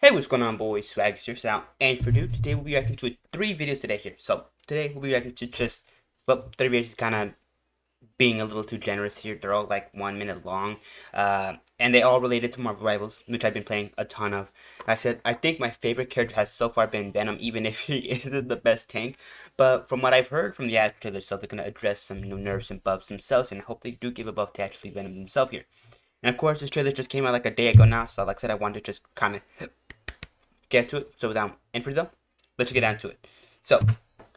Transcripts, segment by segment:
Hey, what's going on, boys? Swaggys here, and for today we'll be reacting to three videos today here. So today we'll be reacting to three videos is kind of being a little too generous here. They're all like 1 minute long, and they all related to Marvel Rivals, which I've been playing a ton of. Like I said, I think my favorite character has so far been Venom, even if he isn't the best tank. But from what I've heard from the actual trailer, so they're gonna address some nerfs and buffs themselves, and I hope they do give a buff to actually Venom himself here. And of course, this trailer just came out like a day ago now, so like I said, I wanted to just kind of get to it. So without any further ado, let's get down to it. So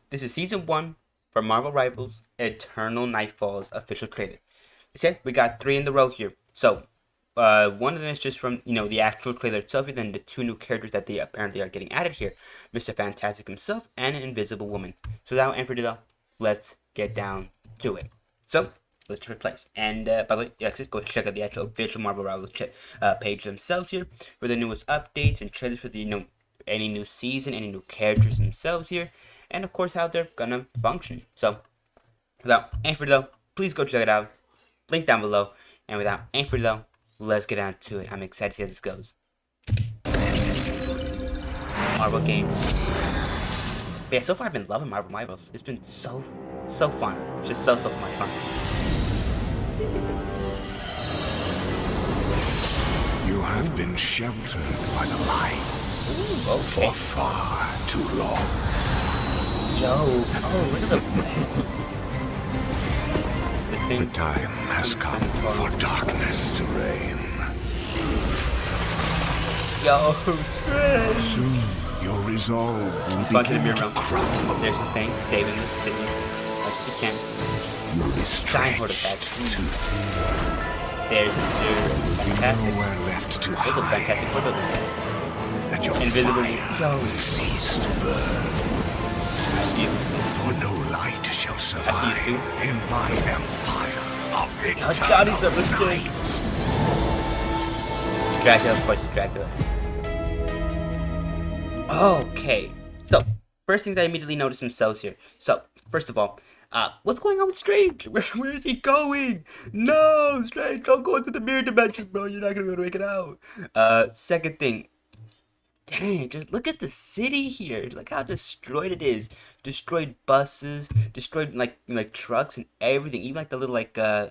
this is season 1 for Marvel Rivals Eternal Nightfall's official trailer. I said we got 3 in the row here. So one of them is just from the actual trailer itself, and then the 2 new characters that they apparently are getting added here, Mr. Fantastic himself and an Invisible Woman. So without any further ado, let's get down to it. So let's replace. And by the way, yeah, go check out the actual official Marvel Rivals page themselves here for the newest updates and trailers for the any new season, any new characters themselves here, and of course how they're gonna function. So without any further ado, please go check it out. Link down below. And without any further ado, let's get down to it. I'm excited to see how this goes. Marvel games. But yeah, so far I've been loving Marvel Rivals. It's been so fun. Just so much fun. You have been sheltered by the light for far too long. Yo, oh, look at the The time has come for darkness to reign. Yo, Strange! Soon your resolve will begin to crumble. There's the thing, saving the city. That's the can. You'll be stretched too thin. There's the fantastic. Nowhere left to hide. Fantastic photo. And your fire will cease to burn. I see you. For no light shall survive in my empire of eternal night. Dracula, of course, it's Dracula. Okay, so first thing that I immediately noticed themselves here. So first of all, what's going on with Strange? Where is he going? No, Strange, don't go into the mirror dimension, bro. You're not gonna be able to make it out. Second thing, dang, just look at the city here. Look how destroyed it is. Destroyed buses, destroyed like trucks and everything. Even like the little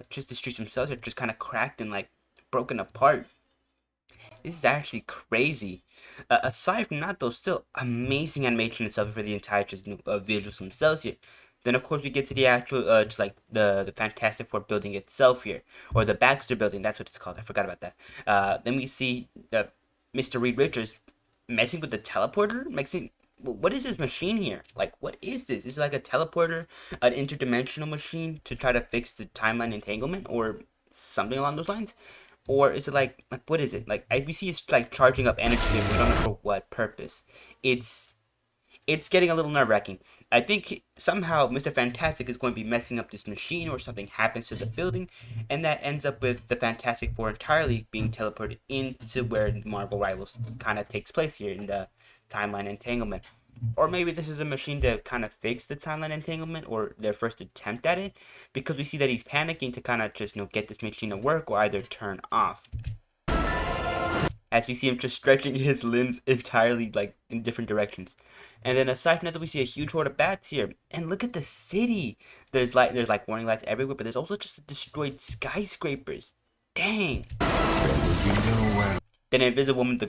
just the streets themselves are just kind of cracked and like broken apart. This is actually crazy. Aside from that, though, still amazing animation itself for the entire visuals themselves here. Then of course we get to the actual just like the Fantastic Four building itself here, or the Baxter building. That's what it's called. I forgot about that. Then we see Mr. Reed Richards messing with the teleporter. What is this machine here? Like, what is this? Is it like a teleporter, an interdimensional machine to try to fix the timeline entanglement, or something along those lines? Or is it like what is it? Like we see it's like charging up energy, but we don't know for what purpose. It's getting a little nerve-wracking. I think somehow Mr. Fantastic is going to be messing up this machine, or something happens to the building, and that ends up with the Fantastic Four entirely being teleported into where Marvel Rivals kind of takes place here in the timeline entanglement. Or maybe this is a machine to kind of fix the timeline entanglement, or their first attempt at it, because we see that he's panicking to kind of just get this machine to work or either turn off. As we see him just stretching his limbs entirely like in different directions. And then aside from that, we see a huge horde of bats here. And look at the city. There's like warning lights everywhere, but there's also just destroyed skyscrapers. Dang. Then Invisible Woman the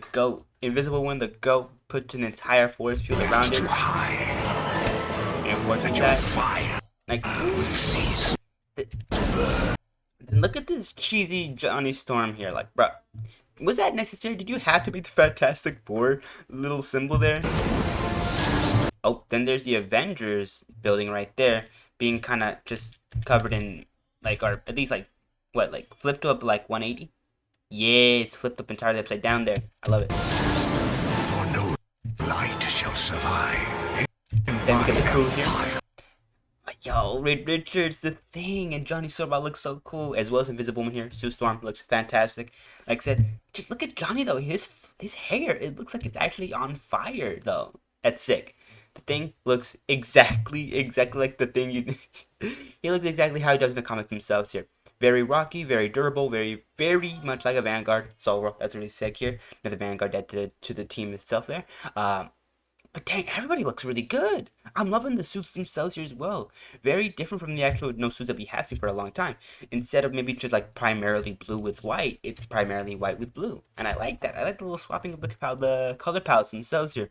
goat puts an entire force field around it. And what's that? Like, look at this cheesy Johnny Storm here. Like, bro, was that necessary? Did you have to be the Fantastic Four little symbol there? Oh, then there's the Avengers building right there, being kind of just covered in like, or at least like what, like flipped up like 180. Yeah, it's flipped up entirely upside down there. I love it. For no light shall survive. Then we get the crew here. Yo, Reed Richards, the Thing, and Johnny Storm looks so cool, as well as Invisible Woman here. Sue Storm looks fantastic. Like I said, just look at Johnny though. His hair, it looks like it's actually on fire though. That's sick. The Thing looks exactly like the Thing he looks exactly how he does in the comics themselves here. Very rocky, very durable, very much like a Vanguard. So that's really sick here. Another Vanguard added to the team itself there. But dang, everybody looks really good. I'm loving the suits themselves here as well. Very different from the actual no suits that we have seen for a long time. Instead of maybe just like primarily blue with white, it's primarily white with blue. And I like that. I like the little swapping of the color palettes themselves here.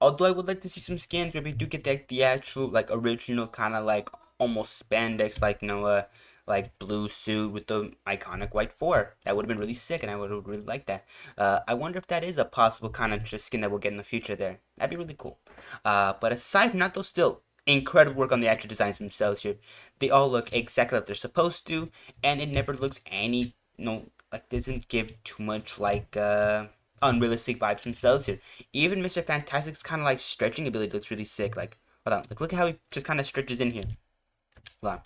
Although I would like to see some skins where we do get the actual like original kind of like almost spandex like like blue suit with the iconic white 4. That would have been really sick, and I would really like that. I wonder if that is a possible kind of just skin that we'll get in the future there. That'd be really cool. But aside from that, though, still incredible work on the actual designs themselves here. They all look exactly like they're supposed to, and it never looks any like doesn't give too much like unrealistic vibes themselves here. Even Mr. Fantastic's kind of like stretching ability looks really sick. Like, hold on, like look at how he just kind of stretches in here. Hold on.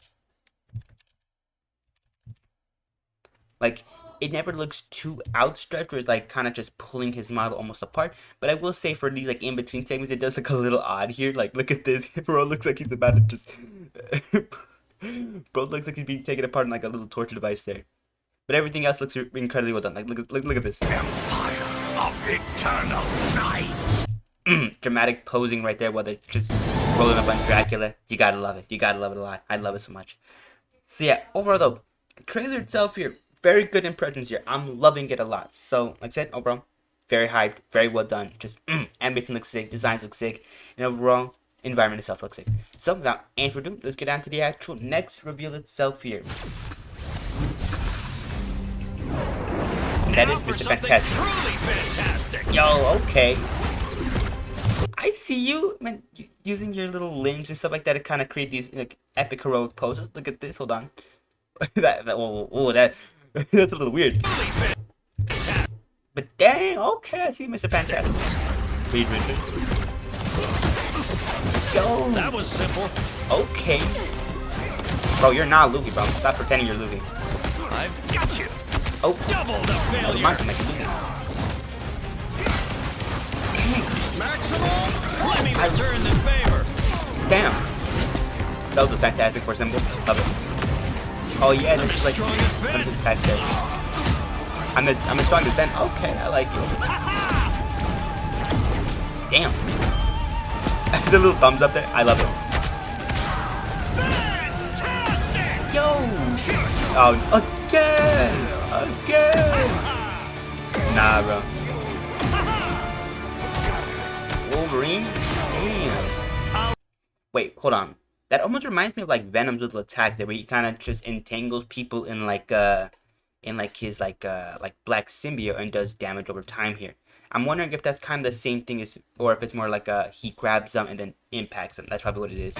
Like, it never looks too outstretched, or it's like kind of just pulling his model almost apart. But I will say for these like in between segments, it does look a little odd here. Like, look at this, bro. Looks like he's about to just, bro. Looks like he's being taken apart in like a little torture device there. But everything else looks incredibly well done. Like, look at this. Empire of Eternal Night. Dramatic posing right there while they're just rolling up on Dracula. You gotta love it. You gotta love it a lot. I love it so much. So yeah, overall though, the trailer itself here, very good impressions here. I'm loving it a lot. So, like I said, overall, very hyped, very well done. Just, animation looks sick, designs look sick, and overall, environment itself looks sick. So, without any further ado, let's get on to the actual next reveal itself here. That is Mr. Fantastic. Truly fantastic. Yo, okay. I see you, man, using your little limbs and stuff like that to kind of create these like epic heroic poses. Look at this. Hold on. That's a little weird. But dang, okay, I see Mr. Fantastic. Reed Richards. Yo. That was simple. Okay. Bro, you're not Luffy, bro. Stop pretending you're Luffy. I've got you. Oh. Double the failure. Maximum. Let me return the favor. Damn. That was a fantastic for symbol. Love it. Oh yeah, this is like I'm the strongest then. Okay, I like it. Damn. The little thumbs up there. I love it. Fantastic. Yo. Oh, again. Nah, bro. Wolverine. Damn. Wait, hold on. That almost reminds me of like Venom's little attack there, where he kind of just entangles people in like his like black symbiote and does damage over time here. I'm wondering if that's kind of the same thing as, or if it's more like he grabs them and then impacts them. That's probably what it is.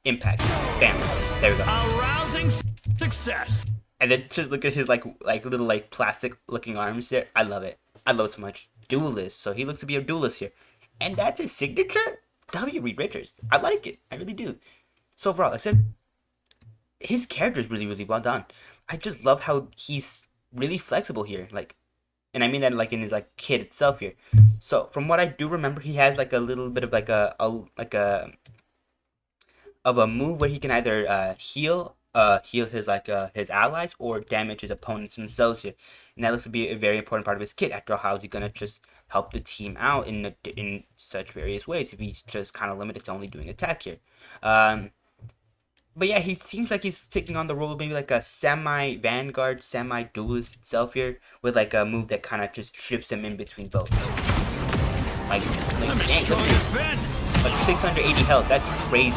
Impact. Bam. There we go. Arousing success. And then just look at his like little like plastic looking arms there. I love it. I love it so much. Duelist. So he looks to be a duelist here, and that's his signature. W. Reed Richards. I like it. I really do. So overall, like I said, his character is really well done. I just love how he's really flexible here. Like, and I mean that like in his like kit itself here. So from what I do remember, he has like a little bit of like a move where he can either heal his allies or damage his opponents themselves here. And that looks to be a very important part of his kit. After all, how is he gonna just help the team out in such various ways if he's just kind of limited to only doing attack here? But yeah, he seems like he's taking on the role of maybe like a semi-vanguard, semi-duelist itself here, with like a move that kind of just shifts him in between both. Like dang, like 680 health, that's crazy.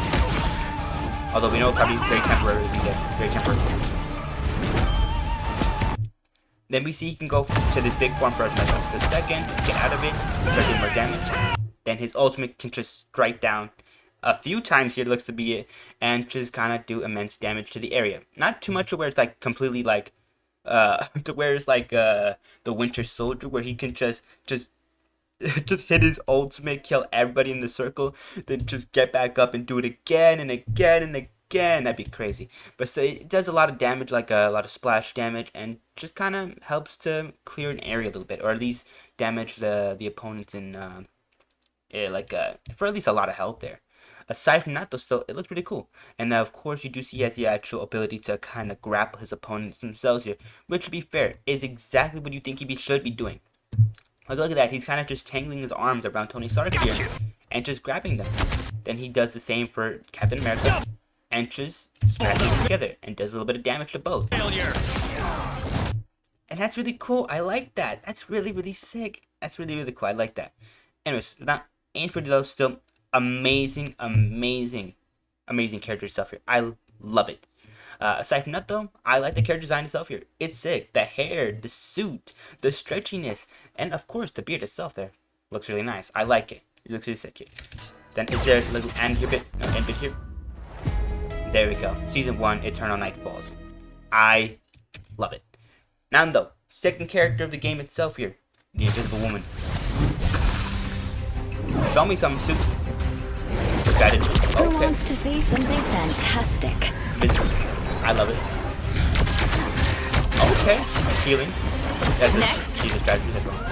Although we know it's probably very temporary, very temporary. Then we see he can go to this big form for like a second, get out of it, start doing more damage. Then his ultimate can just strike down a few times here, looks to be it, and just kind of do immense damage to the area. Not too much to where it's like completely like to where it's like the Winter Soldier, where he can just just hit his ultimate, kill everybody in the circle, then just get back up and do it again and again and again. That'd be crazy. But so it does a lot of damage, like a lot of splash damage, and just kind of helps to clear an area a little bit, or at least damage the opponents in for at least a lot of health there. aside from that, though, still, it looks really cool. And now, of course, you do see he has the actual ability to kind of grapple his opponents themselves here, which, to be fair, is exactly what you think he should be doing. Like, look at that. He's kind of just tangling his arms around Tony Stark here and just grabbing them. Then he does the same for Captain America and just smacks them together and does a little bit of damage to both. And that's really cool. I like that. That's really, really sick. That's really, really cool. I like that. Anyways, not ain't for those, still amazing, amazing, amazing character stuff here. I love it. Aside from that, though, I like the character design itself here. It's sick. The hair, the suit, the stretchiness, and of course, the beard itself there looks really nice. I like it. It looks really sick here. Then is there a little end here bit? No, end bit here. There we go. Season 1, Eternal Night Falls. I love it. Now, though, second character of the game itself here, the Invisible Woman. Show me some suit. Strategy. Who wants to see something fantastic? Invisible. I love it. Okay. Healing. That's Next. She's a strategy. That's wrong.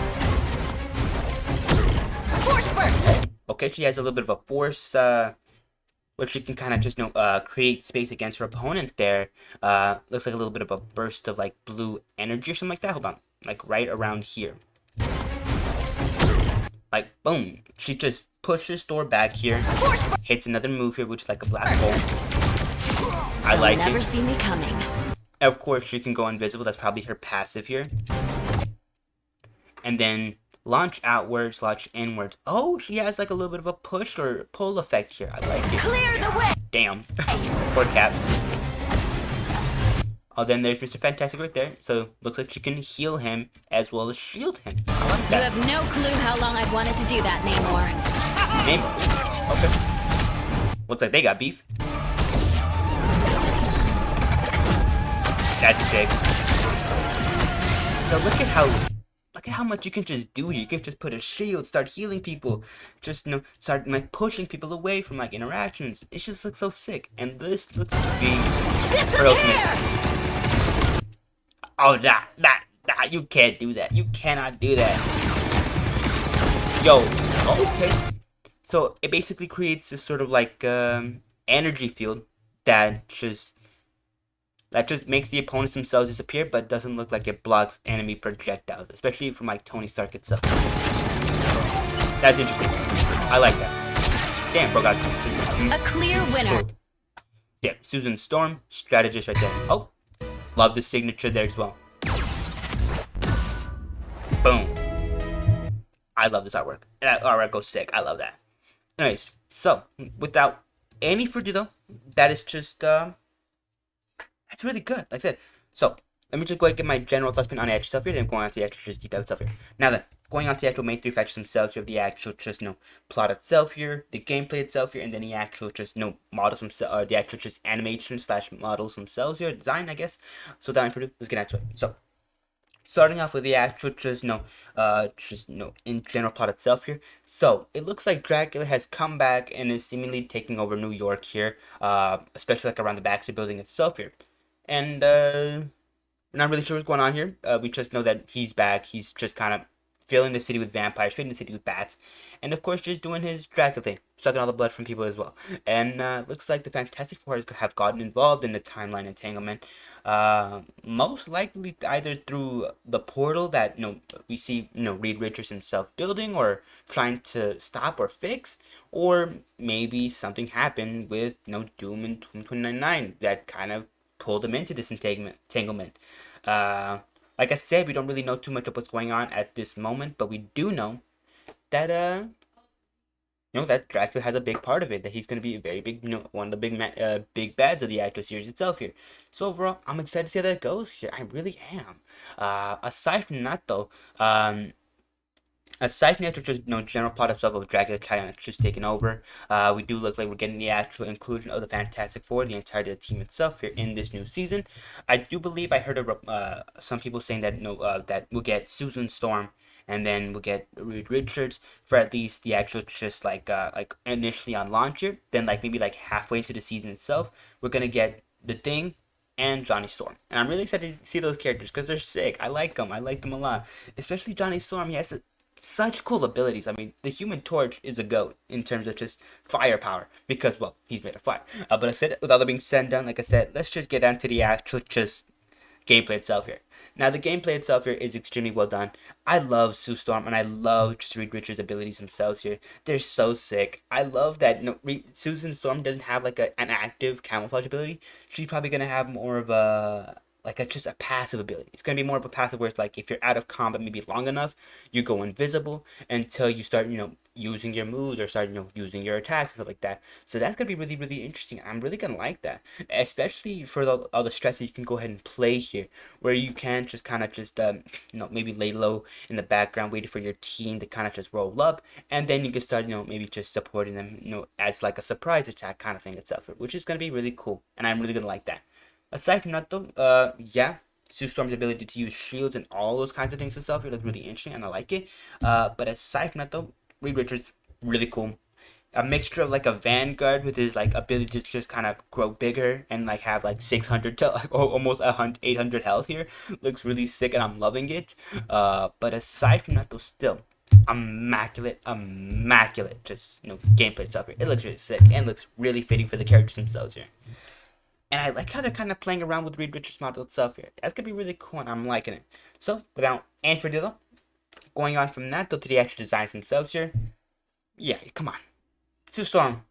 Force burst. Okay, she has a little bit of a force, where she can kind of just, create space against her opponent there. Looks like a little bit of a burst of, like, blue energy or something like that. Hold on. Like, right around here. Like, boom. She just pushes Thor back here. Hits another move here, which is like a black hole. I like it. Never see me coming. Of course, she can go invisible. That's probably her passive here. And then launch outwards, launch inwards. Oh, she has like a little bit of a push or pull effect here. I like it. Clear the way. Damn. Poor Cap. Oh, then there's Mr. Fantastic right there. So, looks like she can heal him as well as shield him. I like You that. have no clue how long I've wanted to do that, Namor. Namor. Okay. Looks like they got beef. That's sick. So look at how much you can just do here. You can just put a shield, start healing people, just start like pushing people away from like interactions. It just looks so sick. And this looks to be her ultimate. Oh, nah, you can't do that. You cannot do that. Yo, okay. So it basically creates this sort of like energy field that just makes the opponents themselves disappear, but doesn't look like it blocks enemy projectiles, especially from like Tony Stark itself. That's interesting. I like that. Damn, bro got a clear winner. Yeah, Susan Storm, strategist right there. Oh, love the signature there as well. Boom. I love this artwork. That artwork goes sick. I love that. Anyways, so without any further ado, that is just that's really good. Like I said, so let me just go ahead and get my general thoughts on the actual stuff here. Then going on to the actual just deep dive stuff here. Now then, going on to the actual main three factions themselves, you have the actual just plot itself here, the gameplay itself here, and then the actual just models themselves, or the actual just animation / models themselves here, design I guess. So without further ado, let's get into it. So starting off with the actual just in general plot itself here. So it looks like Dracula has come back and is seemingly taking over New York here, especially like around the Baxter building itself here. And we're not really sure what's going on here. We just know that he's back. He's just kind of filling the city with vampires, filling the city with bats, and of course just doing his Dracula thing, sucking all the blood from people as well. And looks like the Fantastic Four have gotten involved in the timeline entanglement. Most likely either through the portal that we see Reed Richards himself building or trying to stop or fix, or maybe something happened with Doom in 2099 that kind of pulled him into this entanglement. Like I said, we don't really know too much of what's going on at this moment, but we do know that that Dracula has a big part of it, that he's going to be a very big, one of the big bads of the actual series itself here. So overall, I'm excited to see how that goes here. I really am. Aside from that, though, aside from the actual just general plot itself of Dracula just taking over, we do look like we're getting the actual inclusion of the Fantastic Four, the entire team itself here in this new season. I do believe I heard some people saying that that we'll get Susan Storm, and then we'll get Reed Richards for at least the actual just like initially on launch here. Then maybe halfway into the season itself, we're gonna get the Thing and Johnny Storm, and I'm really excited to see those characters because they're sick. I like them a lot, especially Johnny Storm. such cool abilities. I mean, the Human Torch is a goat in terms of just firepower because, well, he's made of fire. But I said, with all that being said and done, like I said, let's just get down to the actual just gameplay itself here. Now, the gameplay itself here is extremely well done. I love Sue Storm, and I love just Reed Richards' abilities themselves here. They're so sick. I love that Susan Storm doesn't have like an active camouflage ability. She's probably going to have more of a just a passive ability. It's gonna be more of a passive where it's like if you're out of combat maybe long enough, you go invisible until you start, using your moves or start, using your attacks and stuff like that. So that's gonna be really, really interesting. I'm really gonna like that, especially for all the stress that you can go ahead and play here, where you can just kind of just maybe lay low in the background, waiting for your team to kind of just roll up, and then you can start, maybe just supporting them, as like a surprise attack kind of thing itself, which is gonna be really cool, and I'm really gonna like that. Aside from that, though, yeah, Sue Storm's ability to use shields and all those kinds of things itself here looks really interesting, and I like it. But aside from that, though, Reed Richards, really cool. A mixture of like a Vanguard with his like ability to just kind of grow bigger and like have like 600 to like almost 800 health here looks really sick, and I'm loving it. But aside from that, though, still immaculate, just gameplay itself here. It looks really sick and looks really fitting for the characters themselves here. And I like how they're kind of playing around with Reed Richards' model itself here. That's going to be really cool, and I'm liking it. So, without any further ado, going on from that, though, to the actual designs themselves here. Yeah, come on. Sue Storm.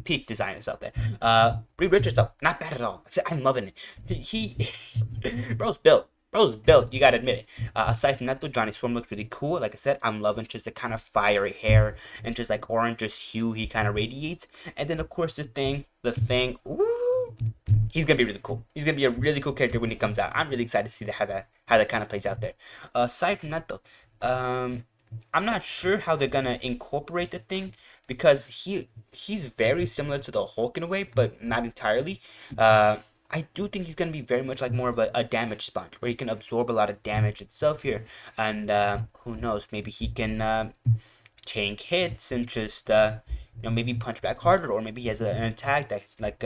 Peak design is out there. Reed Richards, though, not bad at all. I'm loving it. Bro's built. You gotta admit it. Aside from that, though, Johnny Storm looks really cool. Like I said, I'm loving just the kind of fiery hair and just like orange hue he kind of radiates. And then, of course, the thing, ooh, he's gonna be really cool. He's gonna be a really cool character when he comes out. I'm really excited to see how that kind of plays out there. Aside from that, though, I'm not sure how they're gonna incorporate the thing because he's very similar to the Hulk in a way, but not entirely. I do think he's going to be very much like more of a damage sponge, where he can absorb a lot of damage itself here. And who knows, maybe he can tank hits and just, maybe punch back harder, or maybe he has an attack that's like,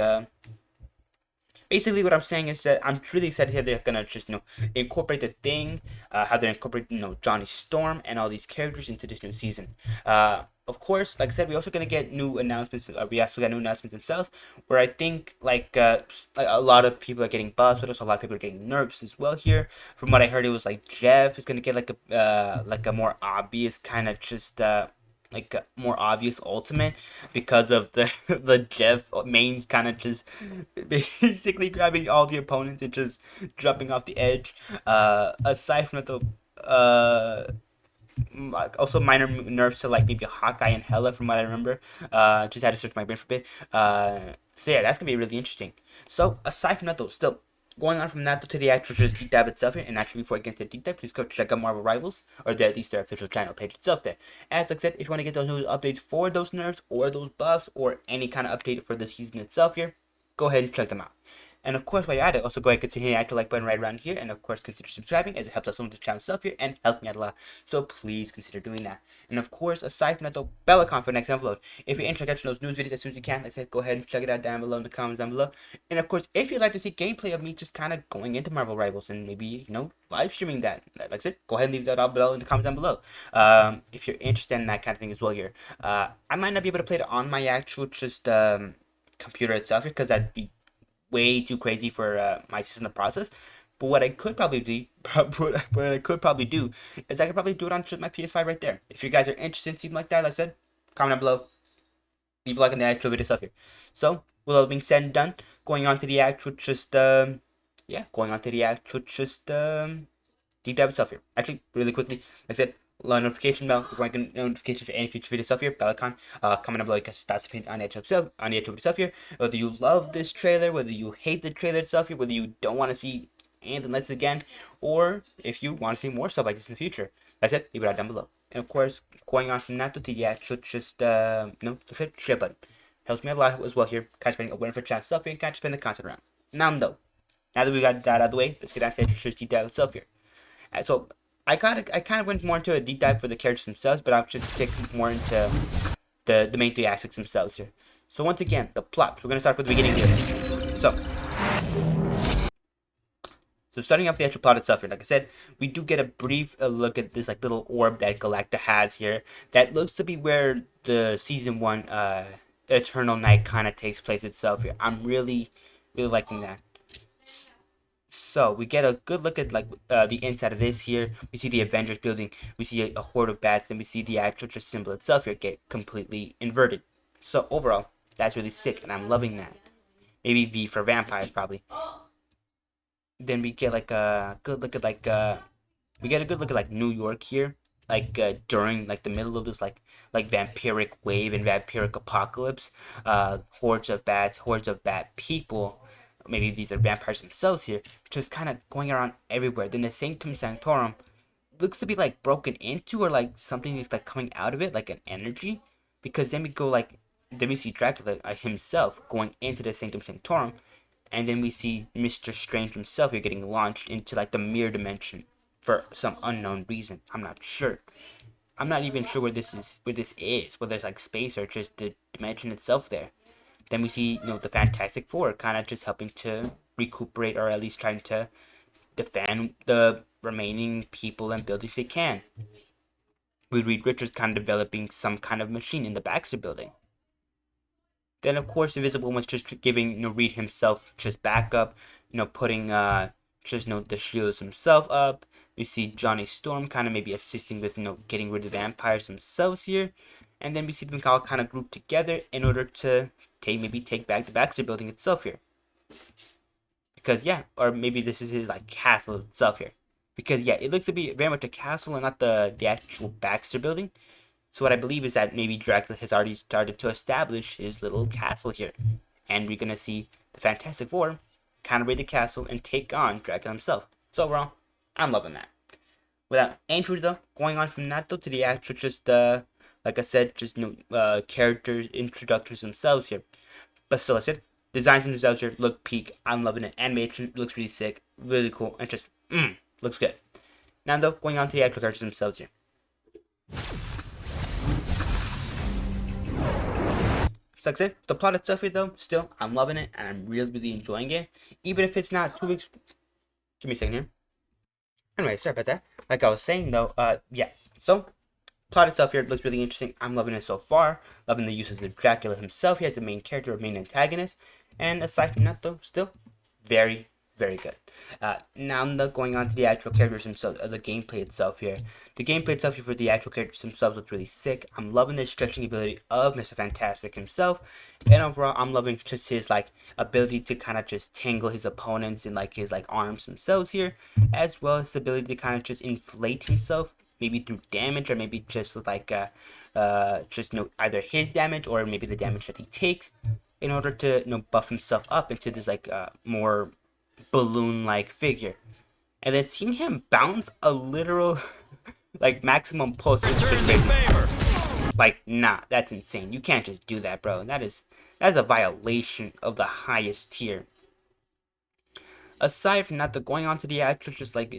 basically what I'm saying is that I'm really excited how they're going to just, incorporate the thing, how they're incorporating, Johnny Storm and all these characters into this new season. Of course, like I said, we're also going to get new announcements. We also got new announcements themselves, where I think, like a lot of people are getting buzzed, but also a lot of people are getting nerfs as well here. From what I heard, it was like Jeff is going to get like a more obvious kind of just, like a more obvious ultimate because of the Jeff mains kind of just basically grabbing all the opponents and just jumping off the edge. Aside from that, also minor nerfs to like maybe Hawkeye and Hela from what I remember. Just had to search my brain for a bit. So yeah, that's gonna be really interesting. So aside from that, though, still going on from that to the actual just deep dive itself here, and actually before I get into the deep dive, please go check out Marvel Rivals, or at least their official channel page itself there. As like I said, if you want to get those new updates for those nerfs or those buffs or any kind of update for the season itself here, go ahead and check them out. And of course, while you're at it, also go ahead and consider hitting the like button right around here, and of course consider subscribing, as it helps us on the channel itself here and help me out a lot. So please consider doing that. And of course, aside from that, though, bell icon for the next upload. If you're interested in catching those news videos as soon as you can, like I said, go ahead and check it out down below in the comments down below. And of course, if you'd like to see gameplay of me just kind of going into Marvel Rivals and maybe live streaming that, like I said, go ahead and leave that down below in the comments down below. If you're interested in that kind of thing as well here, I might not be able to play it on my actual just computer itself here because that'd be way too crazy for my system to process. But what I could probably do, is I could probably do it on my PS5 right there. If you guys are interested in something like that, like I said, comment down below, leave a like on the actual video stuff here. So, with all being said and done, going on to the actual just deep dive stuff here. Actually, really quickly, like I said, notification bell, going to notifications for any future video stuff here, bell icon, comment down below, because that's the on the actual stuff here. Whether you love this trailer, whether you hate the trailer itself here, whether you don't want to see anything like this again, or if you want to see more stuff like this in the future, that's it, leave it out down below. And of course, going on from that to the actual just share button. Helps me a lot as well here, kind of spending a winner for chance stuff here, and kind of spend the content around. Now that we got that out of the way, let's get down to the actual deep dive itself here. So I kind of went more into a deep dive for the characters themselves, but I'll just take more into the main three aspects themselves here. So once again, the plot. We're gonna start from the beginning here. So So starting off the actual plot itself here, like I said, we do get a brief look at this like little orb that Galacta has here. That looks to be where the season 1 Eternal Night kind of takes place itself here. I'm really liking that. So we get a good look at like the inside of this here. We see the Avengers building. We see a horde of bats. Then we see the actual just symbol itself here get completely inverted. So overall, that's really sick, and I'm loving that. Maybe V for vampires probably. Then we get like a good look at like New York here, like during like the middle of this like vampiric wave and vampiric apocalypse. Hordes of bats, hordes of bat people. Maybe these are vampires themselves here, just kind of going around everywhere. Then the Sanctum Sanctorum looks to be like broken into, or like something is like coming out of it, like an energy. Because then we see Dracula himself going into the Sanctum Sanctorum, and then we see Mr. Strange himself here getting launched into like the mirror dimension for some unknown reason. I'm not sure. I'm not even sure where this is, whether it's like space or just the dimension itself there. Then we see, the Fantastic Four kind of just helping to recuperate, or at least trying to defend the remaining people and buildings they can. We read Richards kind of developing some kind of machine in the Baxter building. Then, of course, Invisible Woman's just giving, Reed himself just backup, putting, the shields himself up. We see Johnny Storm kind of maybe assisting with, getting rid of the vampires themselves here. And then we see them all kind of grouped together in order to take back the Baxter building itself here. Because, yeah, or maybe this is his, like, castle itself here. Because, yeah, it looks to be very much a castle and not the actual Baxter building. So what I believe is that maybe Dracula has already started to establish his little castle here. And we're going to see the Fantastic Four kind of raid the castle and take on Dracula himself. So overall, I'm loving that. Without any further though, going on from that though to the actual just, like I said, just characters, introductors themselves here. But still, I said, designs themselves here look peak. I'm loving it. Animation looks really sick, really cool, and just, looks good. Now though, going on to the actual characters themselves here. So like I said, the plot itself here though, still, I'm loving it, and I'm really enjoying it. Even if it's not 2 weeks. Give me a second here. Anyway, sorry about that. Like I was saying though, yeah. So, plot itself here looks really interesting. I'm loving it so far. Loving the uses of Dracula himself. He has the main character or main antagonist. And aside from that though, still very good. Now I'm going on to the actual characters themselves, the gameplay itself here. The gameplay itself here for the actual characters themselves looks really sick. I'm loving the stretching ability of Mr. Fantastic himself. And overall, I'm loving just his like ability to kind of just tangle his opponents in like his like arms themselves here, as well as the ability to kind of just inflate himself, maybe through damage, or maybe just like either his damage or maybe the damage that he takes, in order to buff himself up into this like more balloon-like figure. And then seeing him bounce a literal like maximum pulse is just crazy. Like, nah, that's insane. You can't just do that, bro. That's a violation of the highest tier. Aside from that, going on to the actual just like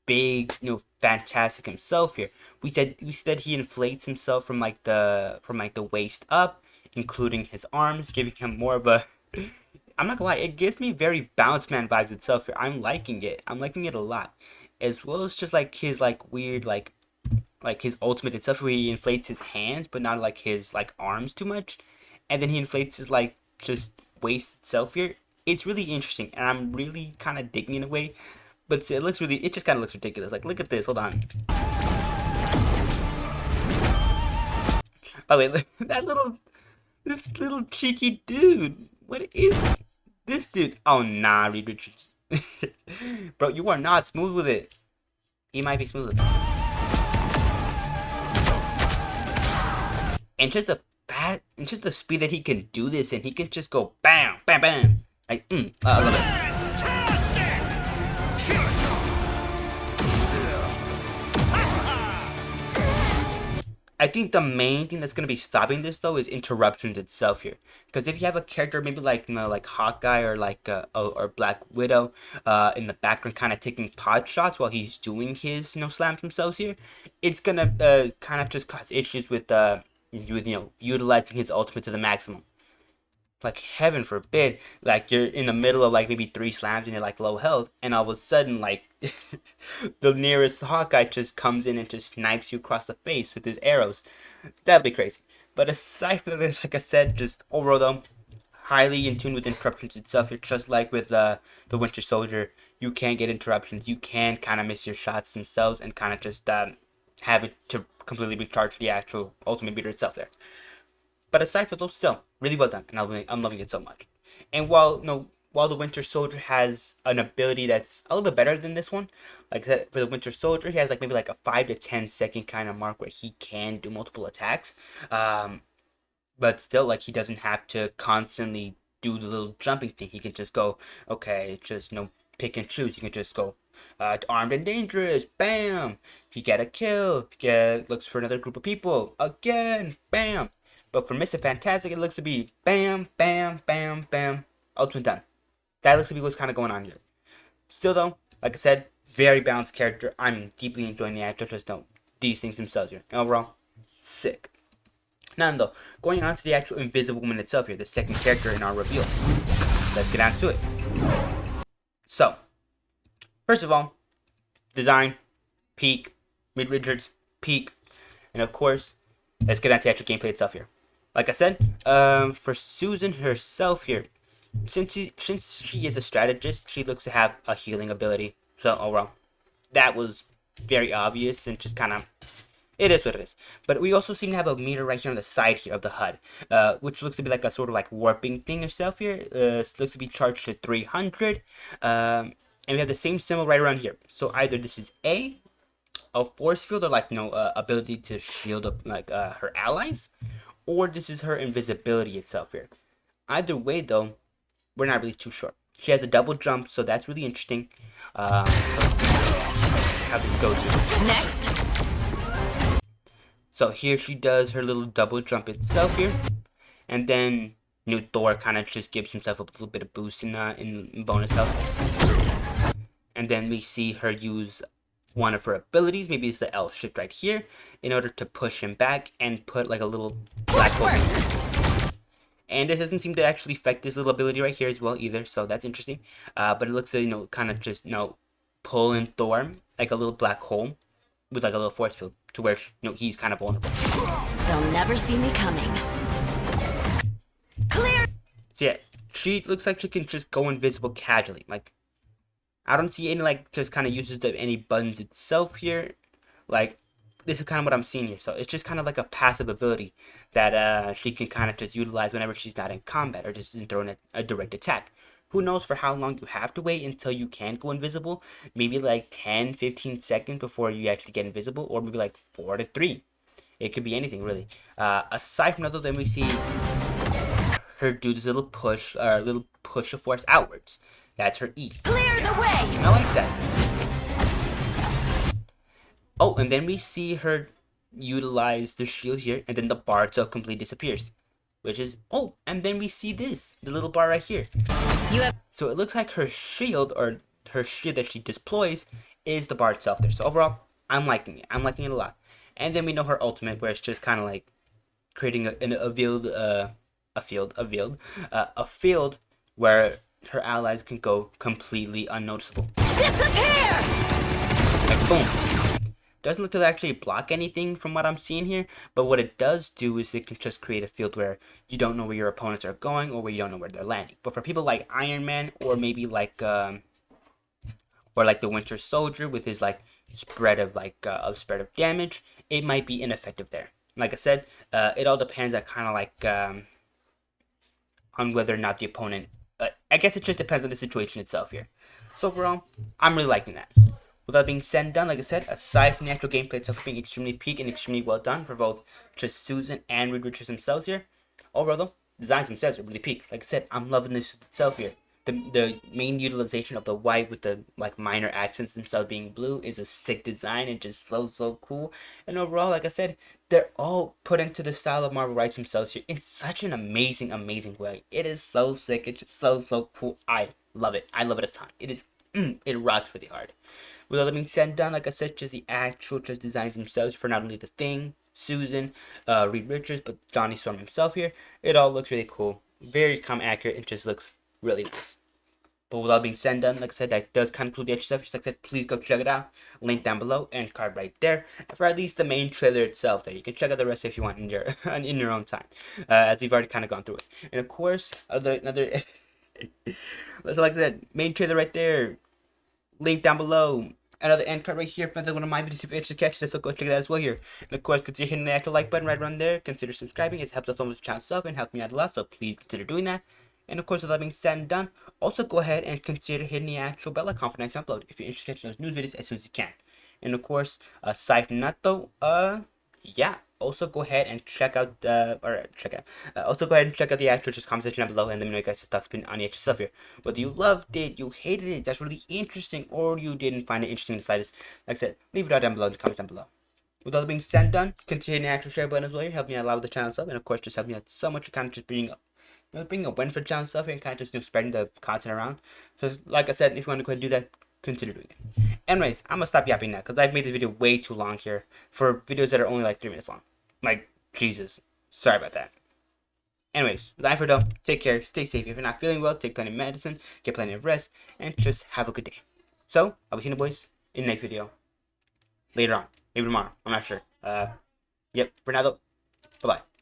big Fantastic himself here. We said he inflates himself from like the waist up, including his arms, giving him more of a I'm not gonna lie, it gives me very Bounce Man vibes itself here. I'm liking it. I'm liking it a lot. As well as just like his like weird like his ultimate itself, where he inflates his hands but not like his like arms too much. And then he inflates his like just waist itself here. It's really interesting, and I'm really kind of digging it in a way. But it just kind of looks ridiculous. Like, look at this. Hold on. Oh wait, this little cheeky dude. What is this dude? Oh nah, Reed Richards. Bro, you are not smooth with it. He might be smooth with it. And just the speed that he can do this, and he can just go bam, bam, bam. Like, I love it. I think the main thing that's going to be stopping this though is interruptions itself here. Because if you have a character maybe like like Hawkeye or like or Black Widow in the background kind of taking pot shots while he's doing his slams themselves here, it's gonna kind of just cause issues with utilizing his ultimate to the maximum. like heaven forbid, like you're in the middle of like maybe 3 slams and you're like low health, and all of a sudden like the nearest Hawkeye just comes in and just snipes you across the face with his arrows. That'd be crazy. But aside from this, like I said, just overall though, highly in tune with interruptions itself. It's just like with the Winter Soldier, you can get interruptions. You can kind of miss your shots themselves and kind of just have it to completely recharge the actual ultimate beater itself there. But aside from those, still really well done, and I'm loving it so much. And while the Winter Soldier has an ability that's a little bit better than this one, like I said, for the Winter Soldier, he has like maybe like a 5 to 10 second kind of mark where he can do multiple attacks. But still, like, he doesn't have to constantly do the little jumping thing. He can just go, okay, just pick and choose. He can just go armed and dangerous, bam. He get a kill. Looks for another group of people again, bam. But for Mr. Fantastic, it looks to be bam, bam, bam, bam, ultimate done. That looks to be what's kind of going on here. Still though, like I said, very balanced character. I'm deeply enjoying the actor. Just these things themselves here. And overall, sick. Now though, going on to the actual Invisible Woman itself here, the second character in our reveal. Let's get on to it. So, first of all, design, peak, Reed Richards, peak, and of course, let's get on to the actual gameplay itself here. Like I said, for Susan herself here, since she is a strategist, she looks to have a healing ability. So overall, that was very obvious and just kind of, it is what it is. But we also seem to have a meter right here on the side here of the HUD, which looks to be like a sort of like warping thing itself here. It looks to be charged to 300. And we have the same symbol right around here. So either this is a force field or like ability to shield up like her allies, or this is her invisibility itself here. Either way though, we're not really too sure. She has a double jump, so that's really interesting. How this goes here. Next. So here she does her little double jump itself here, and then New Thor kind of just gives himself a little bit of boost in bonus health. And then we see her use one of her abilities, maybe it's the L shift right here, in order to push him back and put like a little black hole. And it doesn't seem to actually affect this little ability right here as well either, so that's interesting. But it looks like, kind of just, pull in Thor like a little black hole with like a little force field to where, he's kind of vulnerable. They'll never see me coming. Clear. So yeah, she looks like she can just go invisible casually. Like, I don't see any like just kind of uses any buttons itself here. Like, this is kind of what I'm seeing here. So it's just kind of like a passive ability that she can kind of just utilize whenever she's not in combat or just in throwing a direct attack. Who knows for how long you have to wait until you can go invisible? Maybe like 10, 15 seconds before you actually get invisible, or maybe like 4 to 3. It could be anything really. Aside from that, then we see her do this little push of force outwards. That's her E. Clear the way. I like that. Oh, and then we see her utilize the shield here, and then the bar itself completely disappears. Which is, oh, and then we see this, the little bar right here. So it looks like her shield, or her shield that she deploys, is the bar itself there. So overall, I'm liking it. I'm liking it a lot. And then we know her ultimate, where it's just kind of like creating a field where her allies can go completely unnoticeable. Disappear! Like boom. Doesn't look to actually block anything from what I'm seeing here, but what it does do is it can just create a field where you don't know where your opponents are going or where you don't know where they're landing. But for people like Iron Man, or maybe like the Winter Soldier with his like spread of damage, it might be ineffective there. Like I said, it all depends on kind of like on whether or not the opponent. I guess it just depends on the situation itself here. So overall, I'm really liking that. With that being said and done, like I said, aside from the actual gameplay itself being extremely peak and extremely well done for both just Susan and Reed Richards themselves here, overall though, designs themselves are really peak. Like I said, I'm loving this itself here. The main utilization of the white with the like minor accents themselves being blue is a sick design and just so cool. And overall, like I said, they're all put into the style of Marvel writes themselves here in such an amazing way. It is so sick. It's just so cool. I love it. I love it a ton. It is it rocks really hard. With all that being said and done, like I said, just the actual designs themselves for not only the Thing, Susan, Reed Richards, but Johnny Storm himself here. It all looks really cool. very accurate, and just looks really nice. But with all being said and done, like I said, that does conclude the extra stuff. Just like I said, please go check it out. Link down below and card right there for at least the main trailer itself. There, you can check out the rest if you want in your in your own time, as we've already kind of gone through it. And of course, another like I said, main trailer right there. Link down below. Another end card right here for another one of my videos if you're interested to catch this, so go check that as well here. And of course, consider hitting the actual like button right around there. Consider subscribing. It helps us on the channel stuff and helps me out a lot, so please consider doing that. And of course, with that being said and done, also go ahead and consider hitting the actual bell icon for next upload if you're interested in those news videos as soon as you can. And of course, aside from that though, yeah. Also go ahead and check out also go ahead and check out the actual just comment section down below and let me know you guys' thoughts on the extra stuff here. Whether you loved it, you hated it, that's really interesting, or you didn't find it interesting in the slightest, like I said, leave it out down below in the comments down below. With all that being said and done, consider the actual share button as well here, help me out a lot with the channel stuff, and of course just help me out so much to kind of just bring a win for the channel stuff and kind of just spreading the content around. So like I said, if you want to go ahead and do that, consider doing it. Anyways, I'm gonna stop yapping now because I've made the video way too long here for videos that are only like 3 minutes long. Like, Jesus. Sorry about that. Anyways, without further ado, take care, stay safe. If you're not feeling well, take plenty of medicine, get plenty of rest, and just have a good day. So, I'll be seeing you boys in the next video. Later on. Maybe tomorrow. I'm not sure. Yep. For now though, bye-bye.